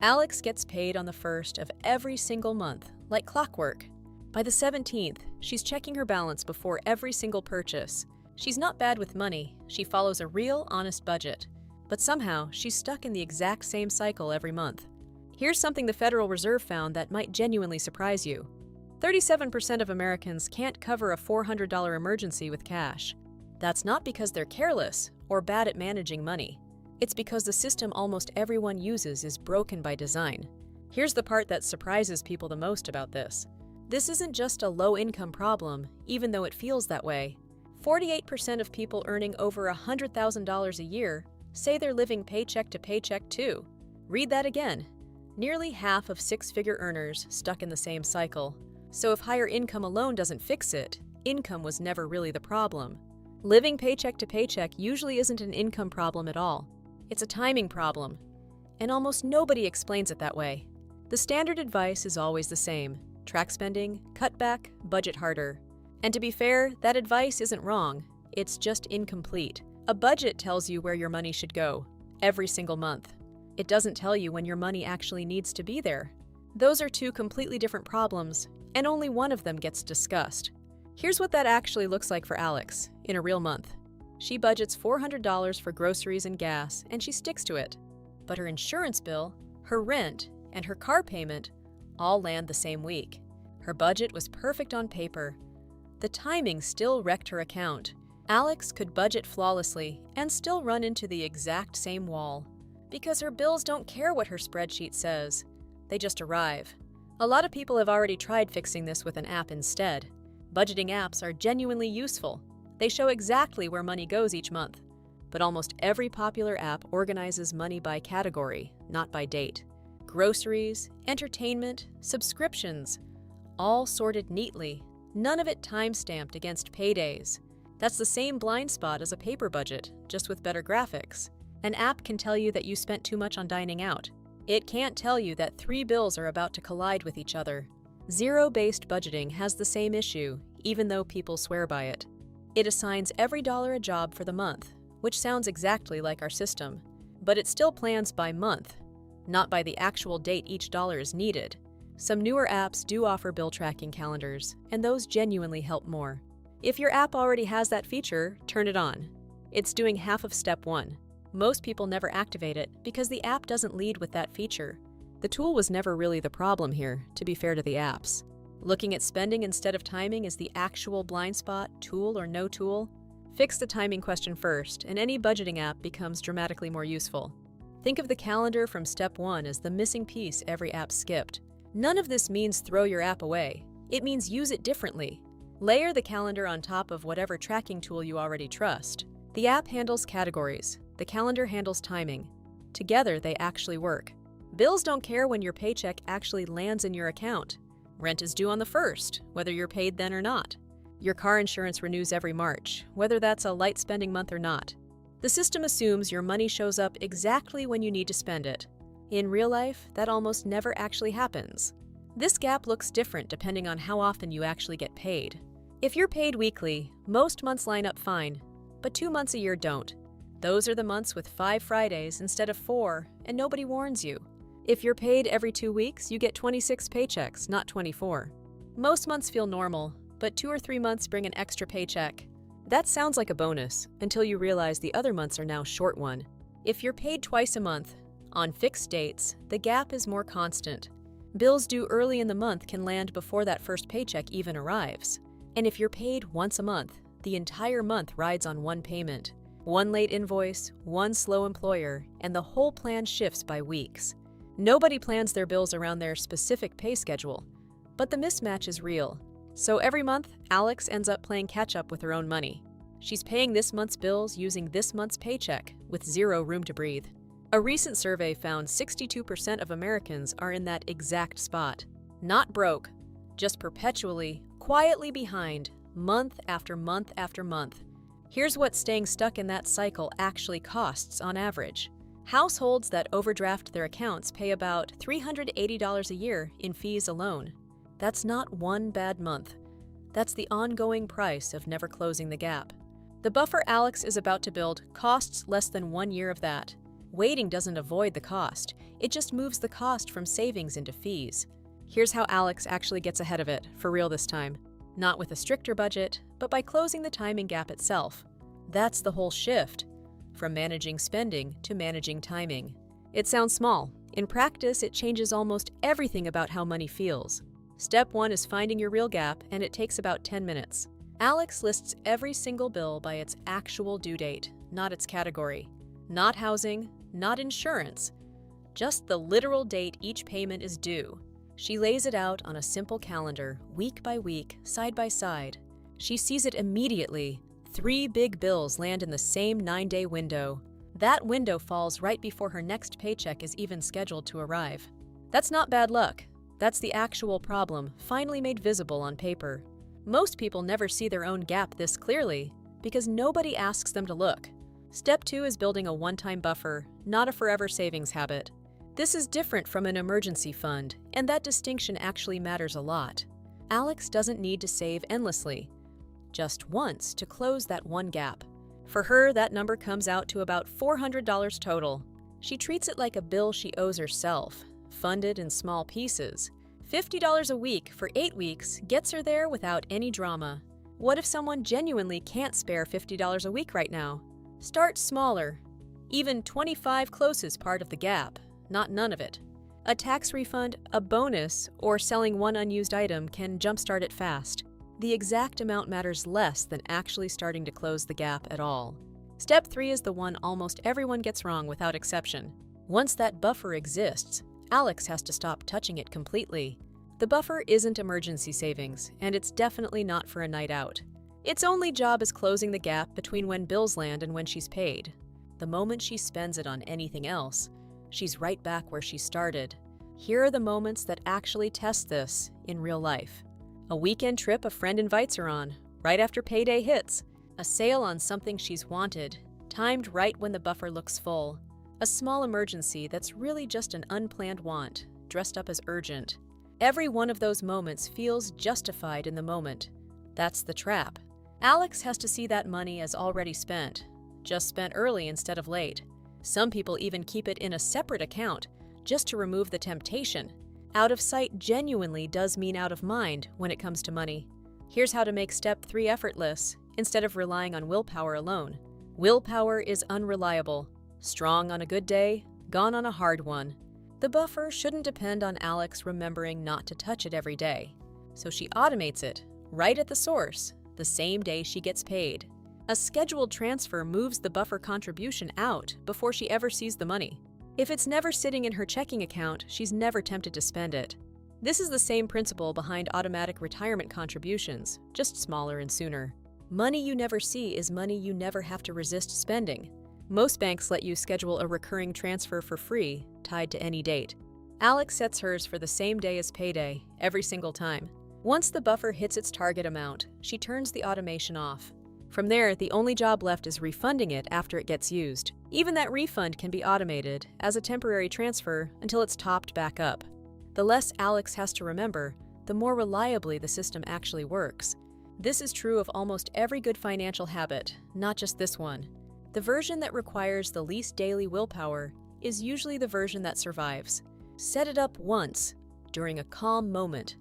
Alex gets paid on the 1st of every single month, like clockwork. By the 17th, she's checking her balance before every single purchase. She's not bad with money, she follows a real, honest budget. But somehow, she's stuck in the exact same cycle every month. Here's something the Federal Reserve found that might genuinely surprise you. 37% of Americans can't cover a $400 emergency with cash. That's not because they're careless or bad at managing money. It's because the system almost everyone uses is broken by design. Here's the part that surprises people the most about this. This isn't just a low-income problem, even though it feels that way. 48% of people earning over $100,000 a year say they're living paycheck to paycheck too. Read that again. Nearly half of six-figure earners stuck in the same cycle. So if higher income alone doesn't fix it, income was never really the problem. Living paycheck to paycheck usually isn't an income problem at all. It's a timing problem. And almost nobody explains it that way. The standard advice is always the same. Track spending, cut back, budget harder. And to be fair, that advice isn't wrong. It's just incomplete. A budget tells you where your money should go, every single month. It doesn't tell you when your money actually needs to be there. Those are two completely different problems, and only one of them gets discussed. Here's what that actually looks like for Alex, in a real month. She budgets $400 for groceries and gas, and she sticks to it. But her insurance bill, her rent, and her car payment all land the same week. Her budget was perfect on paper. The timing still wrecked her account. Alex could budget flawlessly and still run into the exact same wall. Because her bills don't care what her spreadsheet says. They just arrive. A lot of people have already tried fixing this with an app instead. Budgeting apps are genuinely useful. They show exactly where money goes each month. But almost every popular app organizes money by category, not by date. Groceries, entertainment, subscriptions, all sorted neatly. None of it time-stamped against paydays. That's the same blind spot as a paper budget, just with better graphics. An app can tell you that you spent too much on dining out. It can't tell you that 3 bills are about to collide with each other. Zero-based budgeting has the same issue, even though people swear by it. It assigns every dollar a job for the month, which sounds exactly like our system. But it still plans by month, not by the actual date each dollar is needed. Some newer apps do offer bill tracking calendars, and those genuinely help more. If your app already has that feature, turn it on. It's doing half of step 1. Most people never activate it because the app doesn't lead with that feature. The tool was never really the problem here, to be fair to the apps. Looking at spending instead of timing is the actual blind spot, tool or no tool. Fix the timing question first, and any budgeting app becomes dramatically more useful. Think of the calendar from step 1 as the missing piece every app skipped. None of this means throw your app away. It means use it differently. Layer the calendar on top of whatever tracking tool you already trust. The app handles categories. The calendar handles timing. Together, they actually work. Bills don't care when your paycheck actually lands in your account. Rent is due on the 1st, whether you're paid then or not. Your car insurance renews every March, whether that's a light spending month or not. The system assumes your money shows up exactly when you need to spend it. In real life, that almost never actually happens. This gap looks different depending on how often you actually get paid. If you're paid weekly, most months line up fine, but 2 months a year don't. Those are the months with 5 Fridays instead of 4, and nobody warns you. If you're paid every 2 weeks, you get 26 paychecks, not 24. Most months feel normal, but 2 or 3 months bring an extra paycheck. That sounds like a bonus, until you realize the other months are now short one. If you're paid twice a month, on fixed dates, the gap is more constant. Bills due early in the month can land before that first paycheck even arrives. And if you're paid once a month, the entire month rides on one payment. One late invoice, one slow employer, and the whole plan shifts by weeks. Nobody plans their bills around their specific pay schedule, but the mismatch is real. So every month, Alex ends up playing catch-up with her own money. She's paying this month's bills using this month's paycheck, with zero room to breathe. A recent survey found 62% of Americans are in that exact spot. Not broke, just perpetually, quietly behind, month after month after month. Here's what staying stuck in that cycle actually costs on average. Households that overdraft their accounts pay about $380 a year in fees alone. That's not one bad month. That's the ongoing price of never closing the gap. The buffer Alex is about to build costs less than 1 year of that. Waiting doesn't avoid the cost, it just moves the cost from savings into fees. Here's how Alex actually gets ahead of it, for real this time. Not with a stricter budget, but by closing the timing gap itself. That's the whole shift, from managing spending to managing timing. It sounds small. In practice, it changes almost everything about how money feels. Step 1 is finding your real gap, and it takes about 10 minutes. Alex lists every single bill by its actual due date, not its category. Not housing, not insurance, just the literal date each payment is due. She lays it out on a simple calendar, week by week, side by side. She sees it immediately. 3 big bills land in the same 9-day window. That window falls right before her next paycheck is even scheduled to arrive. That's not bad luck. That's the actual problem, finally made visible on paper. Most people never see their own gap this clearly because nobody asks them to look. Step 2 is building a one-time buffer, not a forever savings habit. This is different from an emergency fund, and that distinction actually matters a lot. Alex doesn't need to save endlessly, just once to close that one gap. For her, that number comes out to about $400 total. She treats it like a bill she owes herself, funded in small pieces. $50 a week for 8 weeks gets her there without any drama. What if someone genuinely can't spare $50 a week right now? Start smaller. Even 25 close is part of the gap, not none of it. A tax refund, a bonus, or selling one unused item can jumpstart it fast. The exact amount matters less than actually starting to close the gap at all. Step 3 is the one almost everyone gets wrong without exception. Once that buffer exists, Alex has to stop touching it completely. The buffer isn't emergency savings, and it's definitely not for a night out. Its only job is closing the gap between when bills land and when she's paid. The moment she spends it on anything else, she's right back where she started. Here are the moments that actually test this in real life. A weekend trip a friend invites her on, right after payday hits. A sale on something she's wanted, timed right when the buffer looks full. A small emergency that's really just an unplanned want, dressed up as urgent. Every one of those moments feels justified in the moment. That's the trap. Alex has to see that money as already spent, just spent early instead of late. Some people even keep it in a separate account, just to remove the temptation. Out of sight genuinely does mean out of mind when it comes to money. Here's how to make step 3 effortless, instead of relying on willpower alone. Willpower is unreliable. Strong on a good day, gone on a hard one. The buffer shouldn't depend on Alex remembering not to touch it every day. So she automates it, right at the source, the same day she gets paid. A scheduled transfer moves the buffer contribution out before she ever sees the money. If it's never sitting in her checking account, she's never tempted to spend it. This is the same principle behind automatic retirement contributions, just smaller and sooner. Money you never see is money you never have to resist spending. Most banks let you schedule a recurring transfer for free, tied to any date. Alex sets hers for the same day as payday, every single time. Once the buffer hits its target amount, she turns the automation off. From there, the only job left is refunding it after it gets used. Even that refund can be automated as a temporary transfer until it's topped back up. The less Alex has to remember, the more reliably the system actually works. This is true of almost every good financial habit, not just this one. The version that requires the least daily willpower is usually the version that survives. Set it up once, during a calm moment,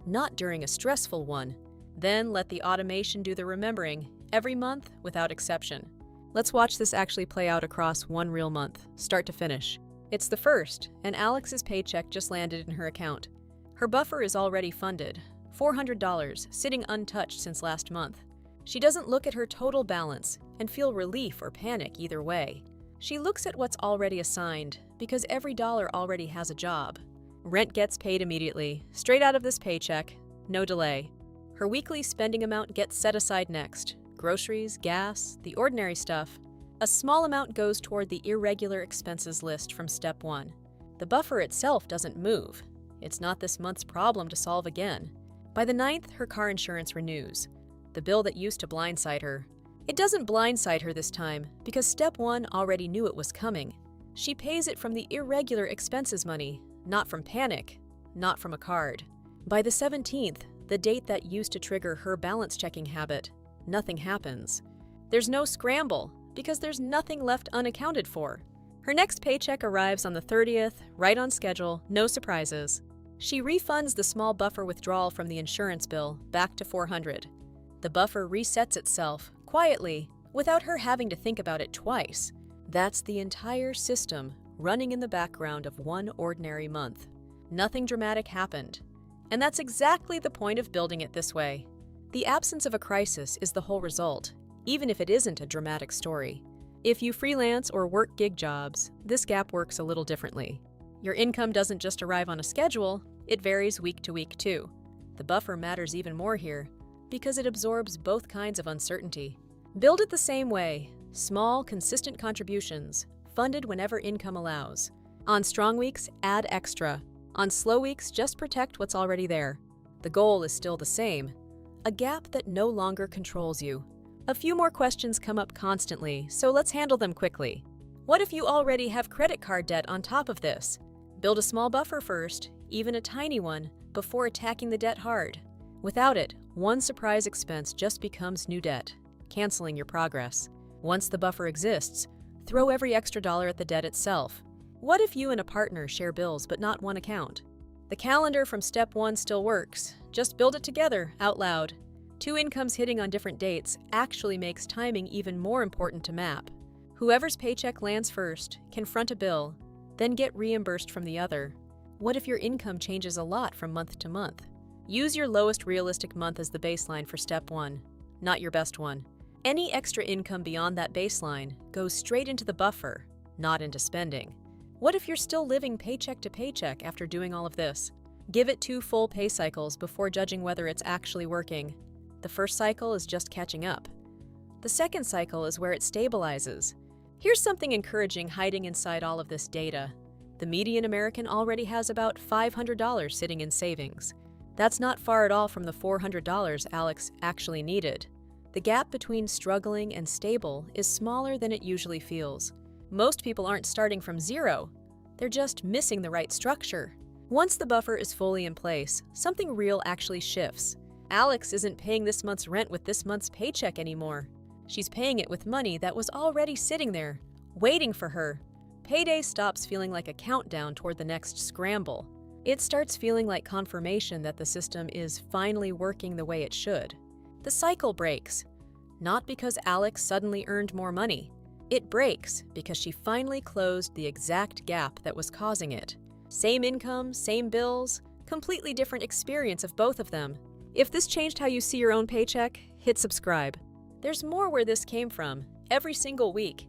not during a stressful one. Then let the automation do the remembering, every month without exception. Let's watch this actually play out across one real month, start to finish. It's the first, and Alex's paycheck just landed in her account. Her buffer is already funded, $400, sitting untouched since last month. She doesn't look at her total balance and feel relief or panic either way. She looks at what's already assigned, because every dollar already has a job. Rent gets paid immediately, straight out of this paycheck, no delay. Her weekly spending amount gets set aside next. Groceries, gas, the ordinary stuff. A small amount goes toward the irregular expenses list from step 1. The buffer itself doesn't move. It's not this month's problem to solve again. By the 9th, her car insurance renews, the bill that used to blindside her. It doesn't blindside her this time because step 1 already knew it was coming. She pays it from the irregular expenses money, not from panic, not from a card. By the 17th, the date that used to trigger her balance checking habit, nothing happens. There's no scramble because there's nothing left unaccounted for. Her next paycheck arrives on the 30th, right on schedule, no surprises. She refunds the small buffer withdrawal from the insurance bill back to $400. The buffer resets itself, quietly, without her having to think about it twice. That's the entire system running in the background of one ordinary month. Nothing dramatic happened. And that's exactly the point of building it this way. The absence of a crisis is the whole result, even if it isn't a dramatic story. If you freelance or work gig jobs, this gap works a little differently. Your income doesn't just arrive on a schedule, it varies week to week too. The buffer matters even more here, because it absorbs both kinds of uncertainty. Build it the same way: small, consistent contributions, funded whenever income allows. On strong weeks, add extra. On slow weeks, just protect what's already there. The goal is still the same: a gap that no longer controls you. A few more questions come up constantly, so let's handle them quickly. What if you already have credit card debt on top of this? Build a small buffer first, even a tiny one, before attacking the debt hard. Without it, one surprise expense just becomes new debt, canceling your progress. Once the buffer exists, throw every extra dollar at the debt itself. What if you and a partner share bills but not one account? The calendar from step 1 still works. Just build it together, out loud. 2 incomes hitting on different dates actually makes timing even more important to map. Whoever's paycheck lands first can front a bill, then get reimbursed from the other. What if your income changes a lot from month to month? Use your lowest realistic month as the baseline for step 1, not your best one. Any extra income beyond that baseline goes straight into the buffer, not into spending. What if you're still living paycheck to paycheck after doing all of this? Give it 2 full pay cycles before judging whether it's actually working. The first cycle is just catching up. The second cycle is where it stabilizes. Here's something encouraging hiding inside all of this data. The median American already has about $500 sitting in savings. That's not far at all from the $400 Alex actually needed. The gap between struggling and stable is smaller than it usually feels. Most people aren't starting from zero. They're just missing the right structure. Once the buffer is fully in place, something real actually shifts. Alex isn't paying this month's rent with this month's paycheck anymore. She's paying it with money that was already sitting there, waiting for her. Payday stops feeling like a countdown toward the next scramble. It starts feeling like confirmation that the system is finally working the way it should. The cycle breaks, not because Alex suddenly earned more money. It breaks because she finally closed the exact gap that was causing it. Same income, same bills, completely different experience of both of them. If this changed how you see your own paycheck, hit subscribe. There's more where this came from, every single week.